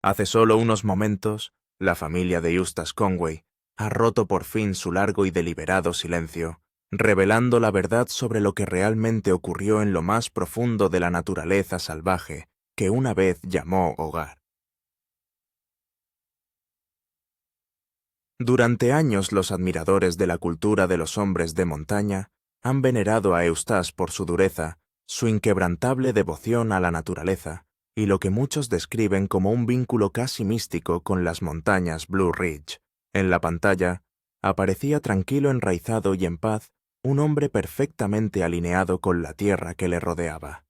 Hace solo unos momentos, la familia de Eustace Conway ha roto por fin su largo y deliberado silencio, revelando la verdad sobre lo que realmente ocurrió en lo más profundo de la naturaleza salvaje que una vez llamó hogar. Durante años los admiradores de la cultura de los hombres de montaña han venerado a Eustace por su dureza, su inquebrantable devoción a la naturaleza y lo que muchos describen como un vínculo casi místico con las montañas Blue Ridge. En la pantalla, aparecía tranquilo, enraizado y en paz, un hombre perfectamente alineado con la tierra que le rodeaba.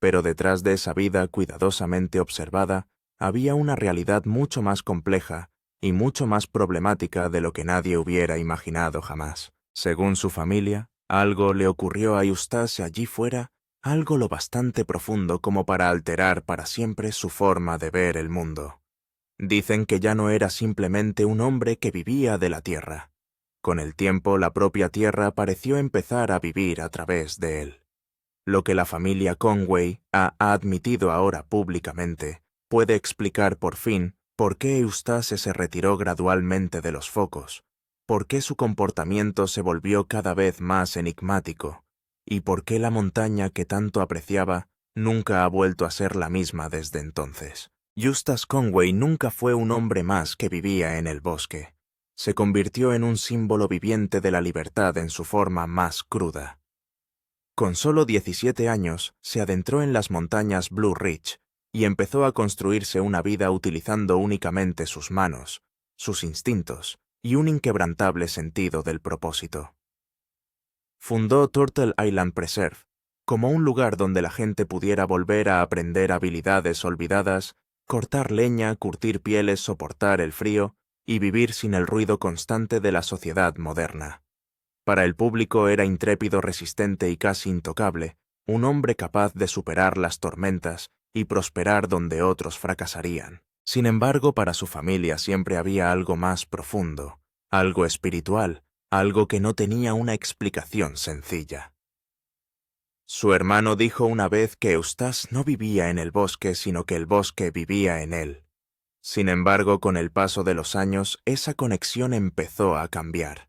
Pero detrás de esa vida cuidadosamente observada, había una realidad mucho más compleja y mucho más problemática de lo que nadie hubiera imaginado jamás. Según su familia, algo le ocurrió a Eustace allí fuera, algo lo bastante profundo como para alterar para siempre su forma de ver el mundo. Dicen que ya no era simplemente un hombre que vivía de la tierra. Con el tiempo, la propia tierra pareció empezar a vivir a través de él. Lo que la familia Conway ha admitido ahora públicamente puede explicar por fin por qué Eustace se retiró gradualmente de los focos, por qué su comportamiento se volvió cada vez más enigmático, y por qué la montaña que tanto apreciaba nunca ha vuelto a ser la misma desde entonces. Eustace Conway nunca fue un hombre más que vivía en el bosque. Se convirtió en un símbolo viviente de la libertad en su forma más cruda. Con solo 17 años, se adentró en las montañas Blue Ridge y empezó a construirse una vida utilizando únicamente sus manos, sus instintos y un inquebrantable sentido del propósito. Fundó Turtle Island Preserve como un lugar donde la gente pudiera volver a aprender habilidades olvidadas, cortar leña, curtir pieles, soportar el frío y vivir sin el ruido constante de la sociedad moderna. Para el público era intrépido, resistente y casi intocable, un hombre capaz de superar las tormentas y prosperar donde otros fracasarían. Sin embargo, para su familia siempre había algo más profundo, algo espiritual, algo que no tenía una explicación sencilla. Su hermano dijo una vez que Eustace no vivía en el bosque, sino que el bosque vivía en él. Sin embargo, con el paso de los años, esa conexión empezó a cambiar.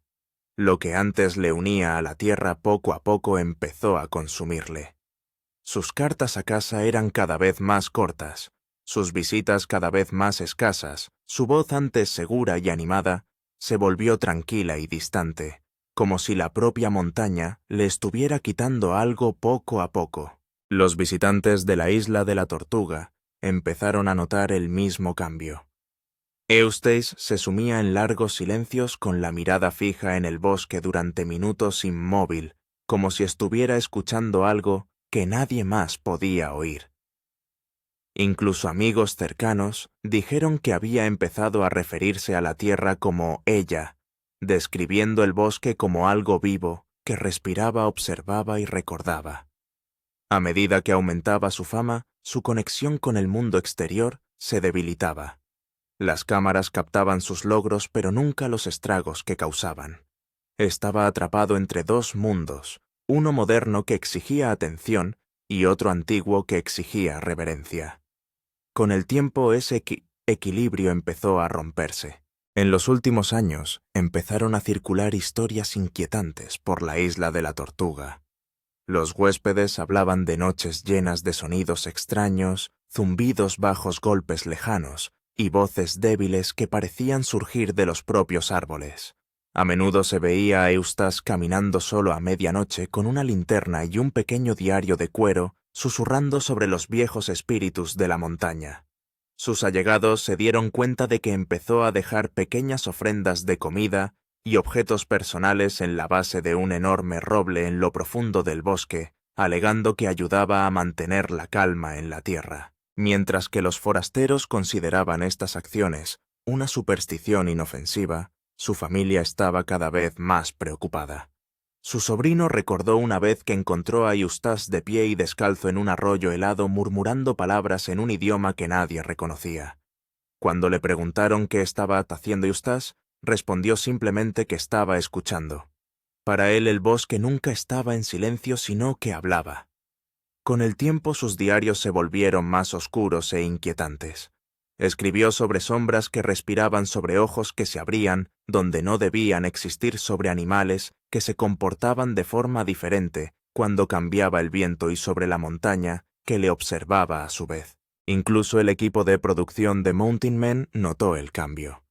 Lo que antes le unía a la tierra poco a poco empezó a consumirle. Sus cartas a casa eran cada vez más cortas, sus visitas cada vez más escasas, su voz antes segura y animada se volvió tranquila y distante, como si la propia montaña le estuviera quitando algo poco a poco. Los visitantes de la isla de la Tortuga empezaron a notar el mismo cambio. Eustace se sumía en largos silencios con la mirada fija en el bosque durante minutos inmóvil, como si estuviera escuchando algo que nadie más podía oír. Incluso amigos cercanos dijeron que había empezado a referirse a la tierra como ella, describiendo el bosque como algo vivo que respiraba, observaba y recordaba. A medida que aumentaba su fama, su conexión con el mundo exterior se debilitaba. Las cámaras captaban sus logros, pero nunca los estragos que causaban. Estaba atrapado entre dos mundos, uno moderno que exigía atención y otro antiguo que exigía reverencia. Con el tiempo ese equilibrio empezó a romperse. En los últimos años empezaron a circular historias inquietantes por la isla de la Tortuga. Los huéspedes hablaban de noches llenas de sonidos extraños, zumbidos bajos, golpes lejanos y voces débiles que parecían surgir de los propios árboles. A menudo se veía a Eustace caminando solo a medianoche con una linterna y un pequeño diario de cuero, susurrando sobre los viejos espíritus de la montaña. Sus allegados se dieron cuenta de que empezó a dejar pequeñas ofrendas de comida y objetos personales en la base de un enorme roble en lo profundo del bosque, alegando que ayudaba a mantener la calma en la tierra. Mientras que los forasteros consideraban estas acciones una superstición inofensiva, su familia estaba cada vez más preocupada. Su sobrino recordó una vez que encontró a Eustace de pie y descalzo en un arroyo helado murmurando palabras en un idioma que nadie reconocía. Cuando le preguntaron qué estaba haciendo Eustace, respondió simplemente que estaba escuchando. Para él el bosque nunca estaba en silencio, sino que hablaba. Con el tiempo sus diarios se volvieron más oscuros e inquietantes. Escribió sobre sombras que respiraban sobre ojos que se abrían donde no debían existir, sobre animales que se comportaban de forma diferente cuando cambiaba el viento y sobre la montaña que le observaba a su vez. Incluso el equipo de producción de Mountain Men notó el cambio.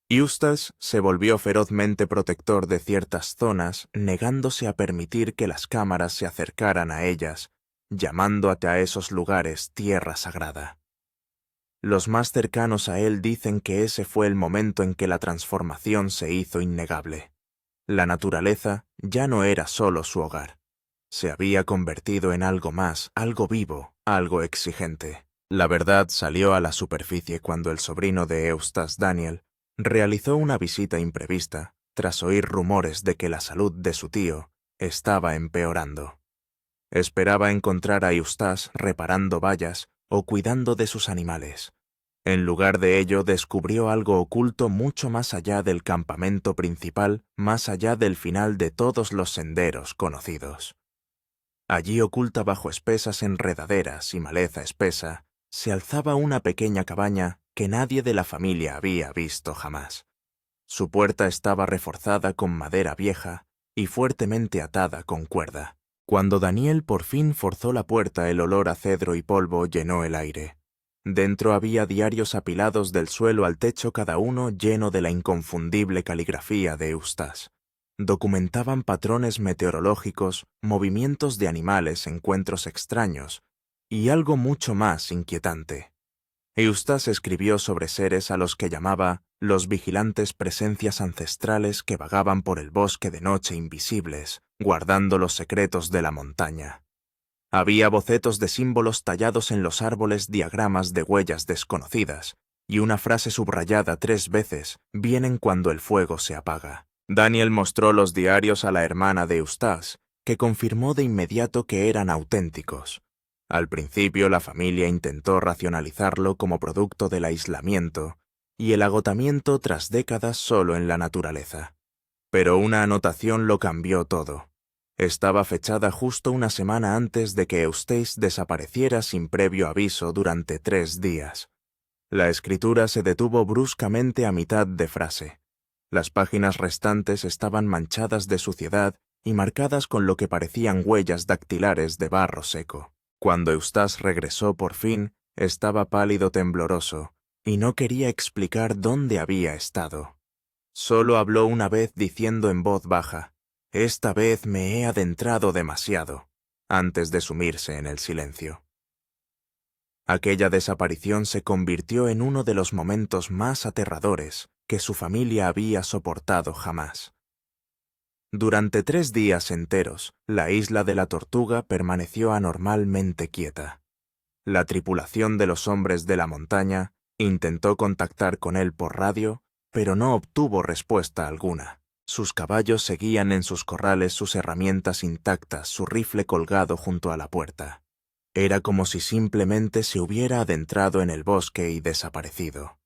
Eustace se volvió ferozmente protector de ciertas zonas, negándose a permitir que las cámaras se acercaran a ellas, llamando a esos lugares tierra sagrada. Los más cercanos a él dicen que ese fue el momento en que la transformación se hizo innegable. La naturaleza ya no era solo su hogar. Se había convertido en algo más, algo vivo, algo exigente. La verdad salió a la superficie cuando el sobrino de Eustace, Daniel, realizó una visita imprevista tras oír rumores de que la salud de su tío estaba empeorando. Esperaba encontrar a Eustace reparando vallas o cuidando de sus animales. En lugar de ello, descubrió algo oculto mucho más allá del campamento principal, más allá del final de todos los senderos conocidos. Allí, oculta bajo espesas enredaderas y maleza espesa, se alzaba una pequeña cabaña que nadie de la familia había visto jamás. Su puerta estaba reforzada con madera vieja y fuertemente atada con cuerda. Cuando Daniel por fin forzó la puerta, el olor a cedro y polvo llenó el aire. Dentro había diarios apilados del suelo al techo, cada uno lleno de la inconfundible caligrafía de Eustace. Documentaban patrones meteorológicos, movimientos de animales, encuentros extraños y algo mucho más inquietante. Eustace escribió sobre seres a los que llamaba los vigilantes, presencias ancestrales que vagaban por el bosque de noche, invisibles, guardando los secretos de la montaña. Había bocetos de símbolos tallados en los árboles, diagramas de huellas desconocidas, y una frase subrayada 3 veces: vienen cuando el fuego se apaga. Daniel mostró los diarios a la hermana de Eustace, que confirmó de inmediato que eran auténticos. Al principio la familia intentó racionalizarlo como producto del aislamiento y el agotamiento tras décadas solo en la naturaleza. Pero una anotación lo cambió todo. Estaba fechada justo una semana antes de que Eustace desapareciera sin previo aviso durante 3 días. La escritura se detuvo bruscamente a mitad de frase. Las páginas restantes estaban manchadas de suciedad y marcadas con lo que parecían huellas dactilares de barro seco. Cuando Eustace regresó por fin, estaba pálido, tembloroso, y no quería explicar dónde había estado. Solo habló una vez diciendo en voz baja: «Esta vez me he adentrado demasiado», antes de sumirse en el silencio. Aquella desaparición se convirtió en uno de los momentos más aterradores que su familia había soportado jamás. Durante 3 días enteros, la isla de la Tortuga permaneció anormalmente quieta. La tripulación de los hombres de la montaña intentó contactar con él por radio, pero no obtuvo respuesta alguna. Sus caballos seguían en sus corrales, sus herramientas intactas, su rifle colgado junto a la puerta. Era como si simplemente se hubiera adentrado en el bosque y desaparecido.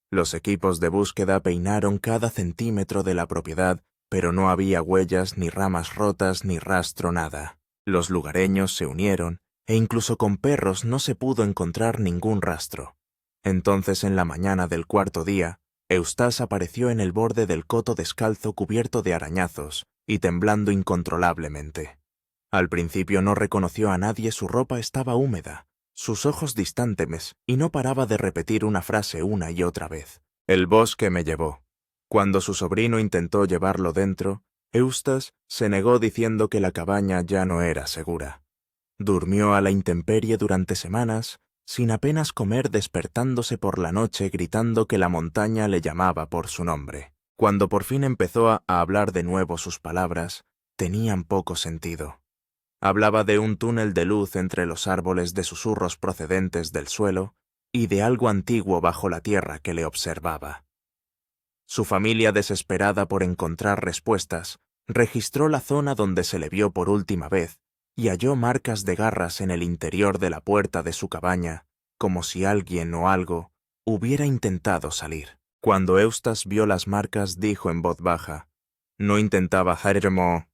Los equipos de búsqueda peinaron cada centímetro de la propiedad, pero no había huellas, ni ramas rotas, ni rastro, nada. Los lugareños se unieron, e incluso con perros no se pudo encontrar ningún rastro. Entonces, en la mañana del 4.º día, Eustace apareció en el borde del coto descalzo, cubierto de arañazos y temblando incontrolablemente. Al principio no reconoció a nadie, su ropa estaba húmeda, sus ojos distantes, y no paraba de repetir una frase una y otra vez: «El bosque me llevó». Cuando su sobrino intentó llevarlo dentro, Eustace se negó diciendo que la cabaña ya no era segura. Durmió a la intemperie durante semanas, sin apenas comer, despertándose por la noche gritando que la montaña le llamaba por su nombre. Cuando por fin empezó a hablar de nuevo, sus palabras tenían poco sentido. Hablaba de un túnel de luz entre los árboles, de susurros procedentes del suelo y de algo antiguo bajo la tierra que le observaba. Su familia, desesperada por encontrar respuestas, registró la zona donde se le vio por última vez y halló marcas de garras en el interior de la puerta de su cabaña, como si alguien o algo hubiera intentado salir. Cuando Eustace vio las marcas, dijo en voz baja: «No intentaba hacerme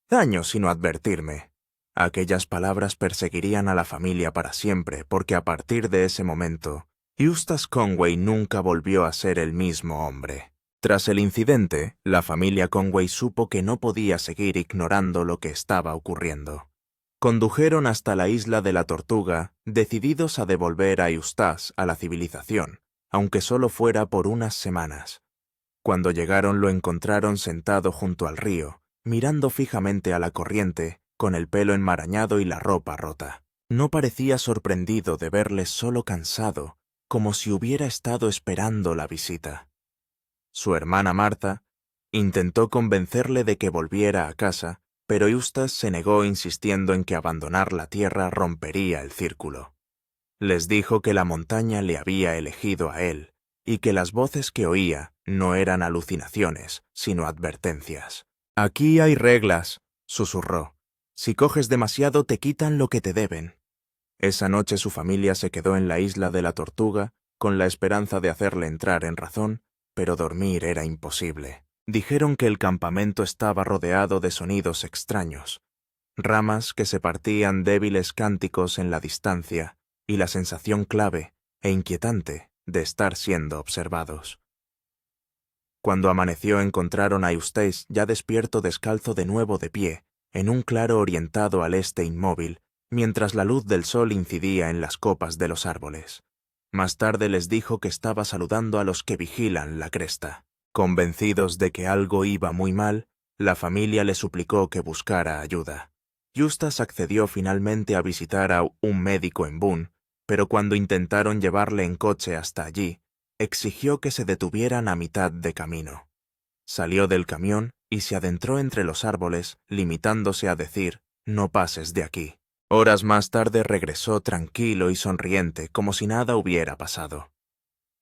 daño sino advertirme. Aquellas palabras perseguirían a la familia para siempre, porque a partir de ese momento, Eustace Conway nunca volvió a ser el mismo hombre. Tras el incidente, la familia Conway supo que no podía seguir ignorando lo que estaba ocurriendo. Condujeron hasta la isla de la Tortuga, decididos a devolver a Eustace a la civilización, aunque solo fuera por unas semanas. Cuando llegaron lo encontraron sentado junto al río, mirando fijamente a la corriente, con el pelo enmarañado y la ropa rota. No parecía sorprendido de verles solo cansado, como si hubiera estado esperando la visita. Su hermana Martha intentó convencerle de que volviera a casa, pero Eustace se negó insistiendo en que abandonar la tierra rompería el círculo. Les dijo que la montaña le había elegido a él, y que las voces que oía no eran alucinaciones, sino advertencias. «Aquí hay reglas», susurró. «Si coges demasiado te quitan lo que te deben». Esa noche su familia se quedó en la isla de la Tortuga, con la esperanza de hacerle entrar en razón, pero dormir era imposible. Dijeron que el campamento estaba rodeado de sonidos extraños, ramas que se partían débiles cánticos en la distancia, y la sensación clave e inquietante de estar siendo observados. Cuando amaneció encontraron a Eustace ya despierto descalzo de nuevo de pie, en un claro orientado al este inmóvil, mientras la luz del sol incidía en las copas de los árboles. Más tarde les dijo que estaba saludando a los que vigilan la cresta. Convencidos de que algo iba muy mal, la familia le suplicó que buscara ayuda. Eustace accedió finalmente a visitar a un médico en Boone, pero cuando intentaron llevarle en coche hasta allí, exigió que se detuvieran a mitad de camino. Salió del camión y se adentró entre los árboles, limitándose a decir: «No pases de aquí». Horas más tarde regresó tranquilo y sonriente, como si nada hubiera pasado.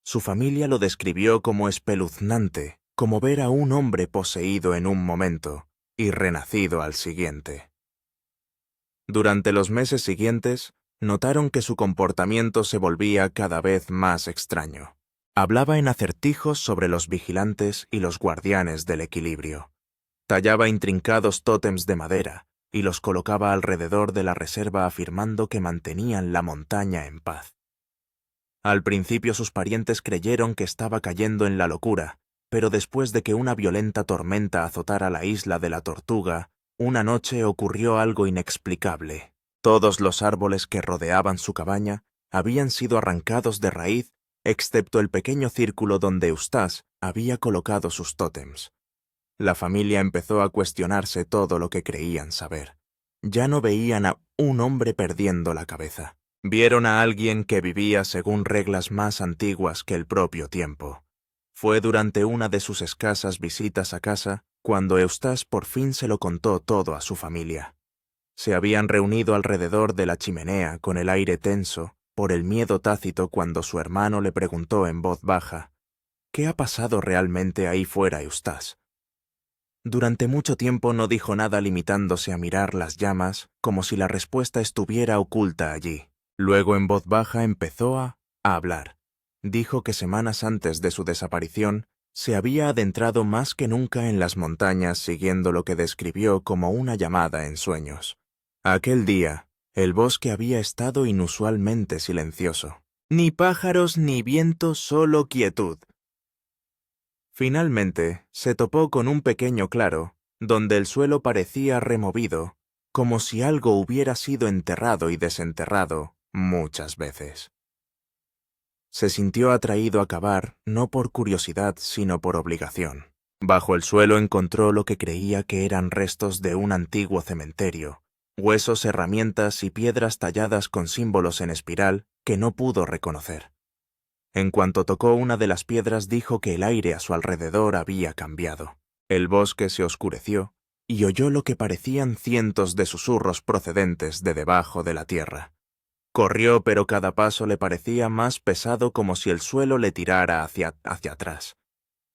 Su familia lo describió como espeluznante, como ver a un hombre poseído en un momento y renacido al siguiente. Durante los meses siguientes, notaron que su comportamiento se volvía cada vez más extraño. Hablaba en acertijos sobre los vigilantes y los guardianes del equilibrio. Tallaba intrincados tótems de madera y los colocaba alrededor de la reserva afirmando que mantenían la montaña en paz. Al principio sus parientes creyeron que estaba cayendo en la locura, pero después de que una violenta tormenta azotara la isla de la Tortuga, una noche ocurrió algo inexplicable. Todos los árboles que rodeaban su cabaña habían sido arrancados de raíz, excepto el pequeño círculo donde Eustace había colocado sus tótems. La familia empezó a cuestionarse todo lo que creían saber. Ya no veían a un hombre perdiendo la cabeza. Vieron a alguien que vivía según reglas más antiguas que el propio tiempo. Fue durante una de sus escasas visitas a casa cuando Eustace por fin se lo contó todo a su familia. Se habían reunido alrededor de la chimenea con el aire tenso por el miedo tácito cuando su hermano le preguntó en voz baja: «¿Qué ha pasado realmente ahí fuera, Eustace?». Durante mucho tiempo no dijo nada, limitándose a mirar las llamas como si la respuesta estuviera oculta allí. Luego en voz baja empezó a hablar. Dijo que semanas antes de su desaparición se había adentrado más que nunca en las montañas siguiendo lo que describió como una llamada en sueños. Aquel día, el bosque había estado inusualmente silencioso. Ni pájaros ni viento, solo quietud. Finalmente, se topó con un pequeño claro, donde el suelo parecía removido, como si algo hubiera sido enterrado y desenterrado muchas veces. Se sintió atraído a cavar, no por curiosidad, sino por obligación. Bajo el suelo encontró lo que creía que eran restos de un antiguo cementerio, huesos, herramientas y piedras talladas con símbolos en espiral que no pudo reconocer. En cuanto tocó una de las piedras dijo que el aire a su alrededor había cambiado. El bosque se oscureció y oyó lo que parecían cientos de susurros procedentes de debajo de la tierra. Corrió, pero cada paso le parecía más pesado, como si el suelo le tirara hacia atrás.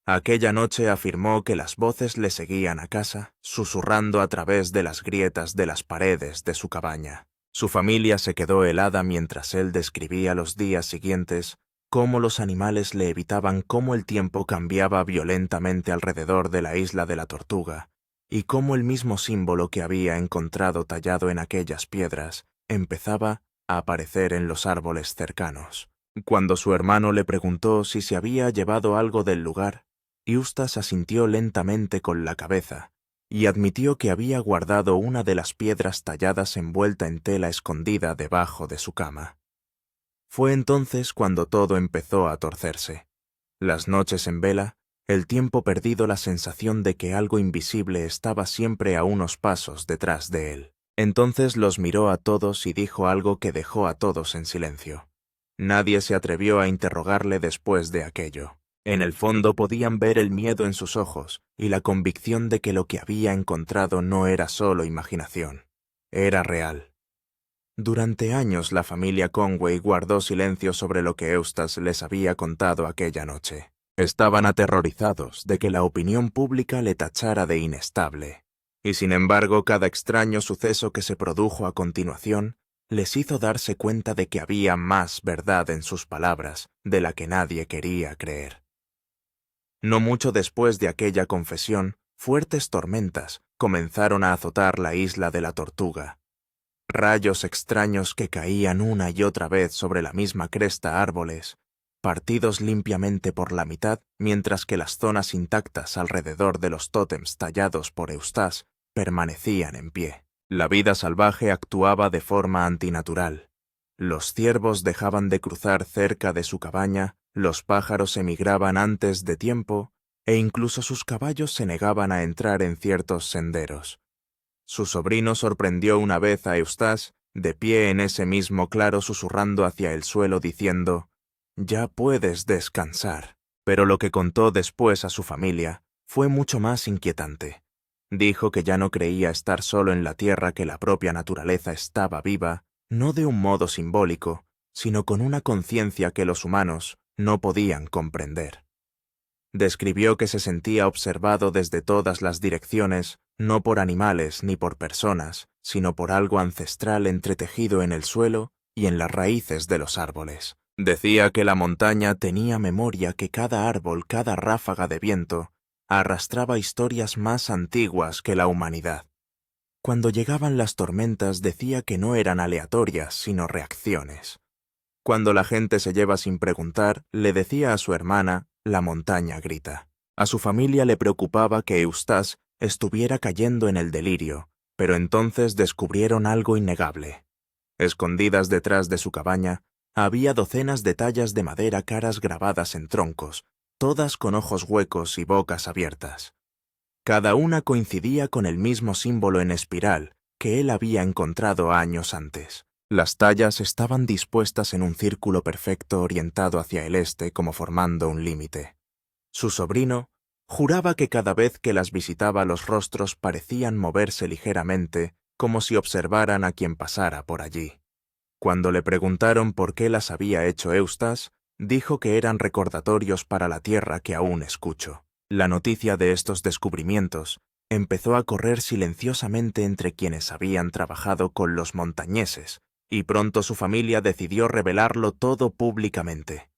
Aquella noche afirmó que las voces le seguían a casa, susurrando a través de las grietas de las paredes de su cabaña. Su familia se quedó helada mientras él describía los días siguientes, cómo los animales le evitaban, cómo el tiempo cambiaba violentamente alrededor de la isla de la Tortuga, y cómo el mismo símbolo que había encontrado tallado en aquellas piedras empezaba a aparecer en los árboles cercanos. Cuando su hermano le preguntó si se había llevado algo del lugar, Eustace asintió lentamente con la cabeza y admitió que había guardado una de las piedras talladas envuelta en tela escondida debajo de su cama. Fue entonces cuando todo empezó a torcerse. Las noches en vela, el tiempo perdido, la sensación de que algo invisible estaba siempre a unos pasos detrás de él. Entonces los miró a todos y dijo algo que dejó a todos en silencio. Nadie se atrevió a interrogarle después de aquello. En el fondo podían ver el miedo en sus ojos y la convicción de que lo que había encontrado no era solo imaginación, era real. Durante años la familia Conway guardó silencio sobre lo que Eustace les había contado aquella noche. Estaban aterrorizados de que la opinión pública le tachara de inestable, y sin embargo cada extraño suceso que se produjo a continuación les hizo darse cuenta de que había más verdad en sus palabras de la que nadie quería creer. No mucho después de aquella confesión, fuertes tormentas comenzaron a azotar la isla de la Tortuga. Rayos extraños que caían una y otra vez sobre la misma cresta, árboles, partidos limpiamente por la mitad, mientras que las zonas intactas alrededor de los tótems tallados por Eustace permanecían en pie. La vida salvaje actuaba de forma antinatural. Los ciervos dejaban de cruzar cerca de su cabaña, los pájaros emigraban antes de tiempo, e incluso sus caballos se negaban a entrar en ciertos senderos. Su sobrino sorprendió una vez a Eustace, de pie en ese mismo claro, susurrando hacia el suelo diciendo: «Ya puedes descansar». Pero lo que contó después a su familia fue mucho más inquietante. Dijo que ya no creía estar solo en la tierra, que la propia naturaleza estaba viva, no de un modo simbólico, sino con una conciencia que los humanos no podían comprender. Describió que se sentía observado desde todas las direcciones, no por animales ni por personas, sino por algo ancestral entretejido en el suelo y en las raíces de los árboles. Decía que la montaña tenía memoria, que cada árbol, cada ráfaga de viento, arrastraba historias más antiguas que la humanidad. Cuando llegaban las tormentas decía que no eran aleatorias, sino reacciones. Cuando la gente se lleva sin preguntar, le decía a su hermana, la montaña grita. A su familia le preocupaba que Eustace estuviera cayendo en el delirio, pero entonces descubrieron algo innegable. Escondidas detrás de su cabaña, había docenas de tallas de madera, caras grabadas en troncos, todas con ojos huecos y bocas abiertas. Cada una coincidía con el mismo símbolo en espiral que él había encontrado años antes. Las tallas estaban dispuestas en un círculo perfecto orientado hacia el este, como formando un límite. Su sobrino juraba que cada vez que las visitaba los rostros parecían moverse ligeramente, como si observaran a quien pasara por allí. Cuando le preguntaron por qué las había hecho Eustace, dijo que eran recordatorios para la tierra que aún escucho. La noticia de estos descubrimientos empezó a correr silenciosamente entre quienes habían trabajado con los montañeses, y pronto su familia decidió revelarlo todo públicamente.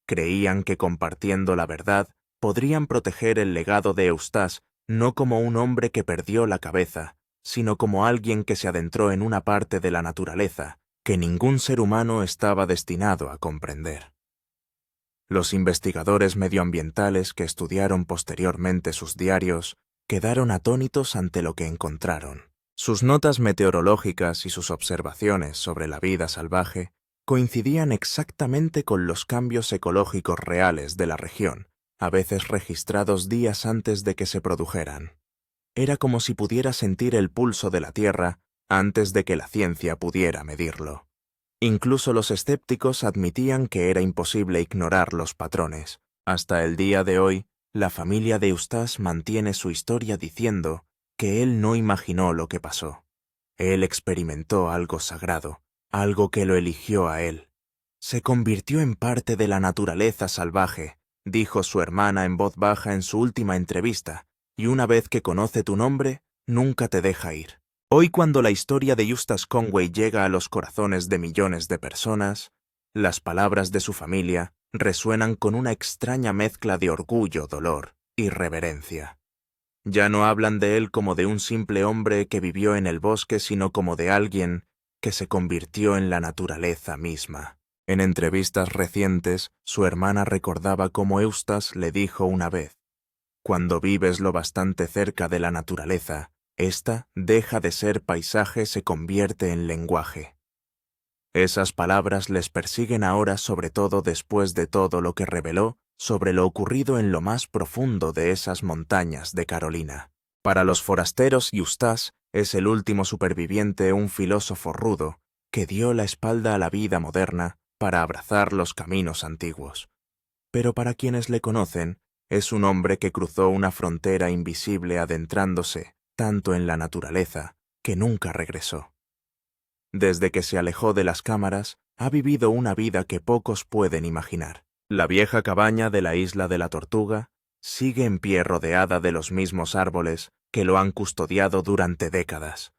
Creían que compartiendo la verdad podrían proteger el legado de Eustace, no como un hombre que perdió la cabeza, sino como alguien que se adentró en una parte de la naturaleza que ningún ser humano estaba destinado a comprender. Los investigadores medioambientales que estudiaron posteriormente sus diarios quedaron atónitos ante lo que encontraron. Sus notas meteorológicas y sus observaciones sobre la vida salvaje coincidían exactamente con los cambios ecológicos reales de la región, a veces registrados días antes de que se produjeran. Era como si pudiera sentir el pulso de la Tierra antes de que la ciencia pudiera medirlo. Incluso los escépticos admitían que era imposible ignorar los patrones. Hasta el día de hoy, la familia de Eustace mantiene su historia diciendo que él no imaginó lo que pasó. Él experimentó algo sagrado, algo que lo eligió a él. Se convirtió en parte de la naturaleza salvaje, dijo su hermana en voz baja en su última entrevista, y una vez que conoce tu nombre, nunca te deja ir. Hoy, cuando la historia de Eustace Conway llega a los corazones de millones de personas, las palabras de su familia resuenan con una extraña mezcla de orgullo, dolor y reverencia. Ya no hablan de él como de un simple hombre que vivió en el bosque, sino como de alguien que se convirtió en la naturaleza misma. En entrevistas recientes, su hermana recordaba cómo Eustace le dijo una vez: «Cuando vives lo bastante cerca de la naturaleza, ésta deja de ser paisaje, se convierte en lenguaje». Esas palabras les persiguen ahora, sobre todo después de todo lo que reveló sobre lo ocurrido en lo más profundo de esas montañas de Carolina. Para los forasteros, Eustace es el último superviviente, un filósofo rudo que dio la espalda a la vida moderna para abrazar los caminos antiguos. Pero para quienes le conocen, es un hombre que cruzó una frontera invisible adentrándose tanto en la naturaleza que nunca regresó. Desde que se alejó de las cámaras, ha vivido una vida que pocos pueden imaginar. La vieja cabaña de la isla de la Tortuga sigue en pie, rodeada de los mismos árboles que lo han custodiado durante décadas.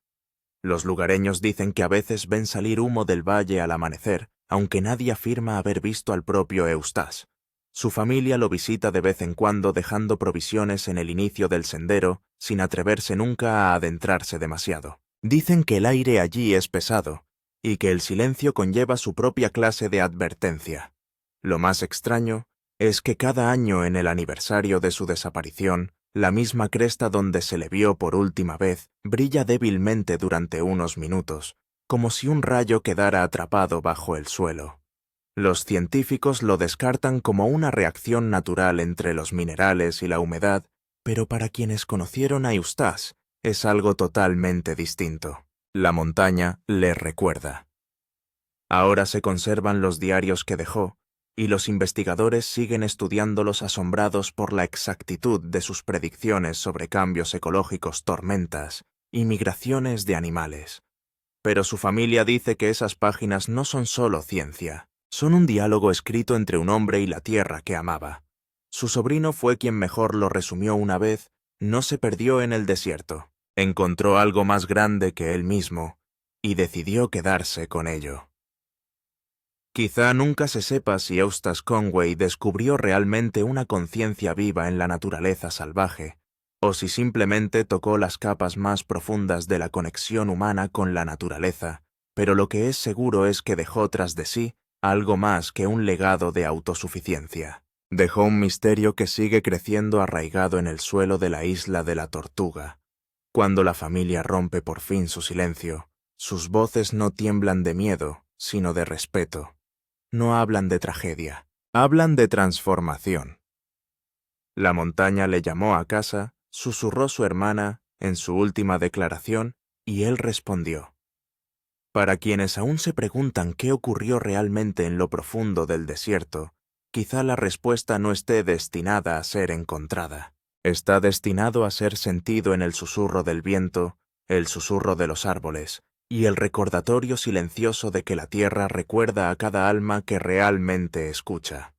Los lugareños dicen que a veces ven salir humo del valle al amanecer, aunque nadie afirma haber visto al propio Eustace. Su familia lo visita de vez en cuando, dejando provisiones en el inicio del sendero, sin atreverse nunca a adentrarse demasiado. Dicen que el aire allí es pesado, y que el silencio conlleva su propia clase de advertencia. Lo más extraño es que cada año, en el aniversario de su desaparición, la misma cresta donde se le vio por última vez brilla débilmente durante unos minutos, como si un rayo quedara atrapado bajo el suelo. Los científicos lo descartan como una reacción natural entre los minerales y la humedad, pero para quienes conocieron a Eustace es algo totalmente distinto. La montaña le recuerda. Ahora se conservan los diarios que dejó, y los investigadores siguen estudiándolos, asombrados por la exactitud de sus predicciones sobre cambios ecológicos, tormentas y migraciones de animales. Pero su familia dice que esas páginas no son solo ciencia, son un diálogo escrito entre un hombre y la tierra que amaba. Su sobrino fue quien mejor lo resumió una vez: no se perdió en el desierto, encontró algo más grande que él mismo y decidió quedarse con ello. Quizá nunca se sepa si Eustace Conway descubrió realmente una conciencia viva en la naturaleza salvaje, o si simplemente tocó las capas más profundas de la conexión humana con la naturaleza, pero lo que es seguro es que dejó tras de sí algo más que un legado de autosuficiencia. Dejó un misterio que sigue creciendo arraigado en el suelo de la isla de la Tortuga. Cuando la familia rompe por fin su silencio, sus voces no tiemblan de miedo, sino de respeto. No hablan de tragedia, hablan de transformación. La montaña le llamó a casa, susurró su hermana en su última declaración, y él respondió. Para quienes aún se preguntan qué ocurrió realmente en lo profundo del desierto, quizá la respuesta no esté destinada a ser encontrada. Está destinado a ser sentido en el susurro del viento, el susurro de los árboles, y el recordatorio silencioso de que la tierra recuerda a cada alma que realmente escucha.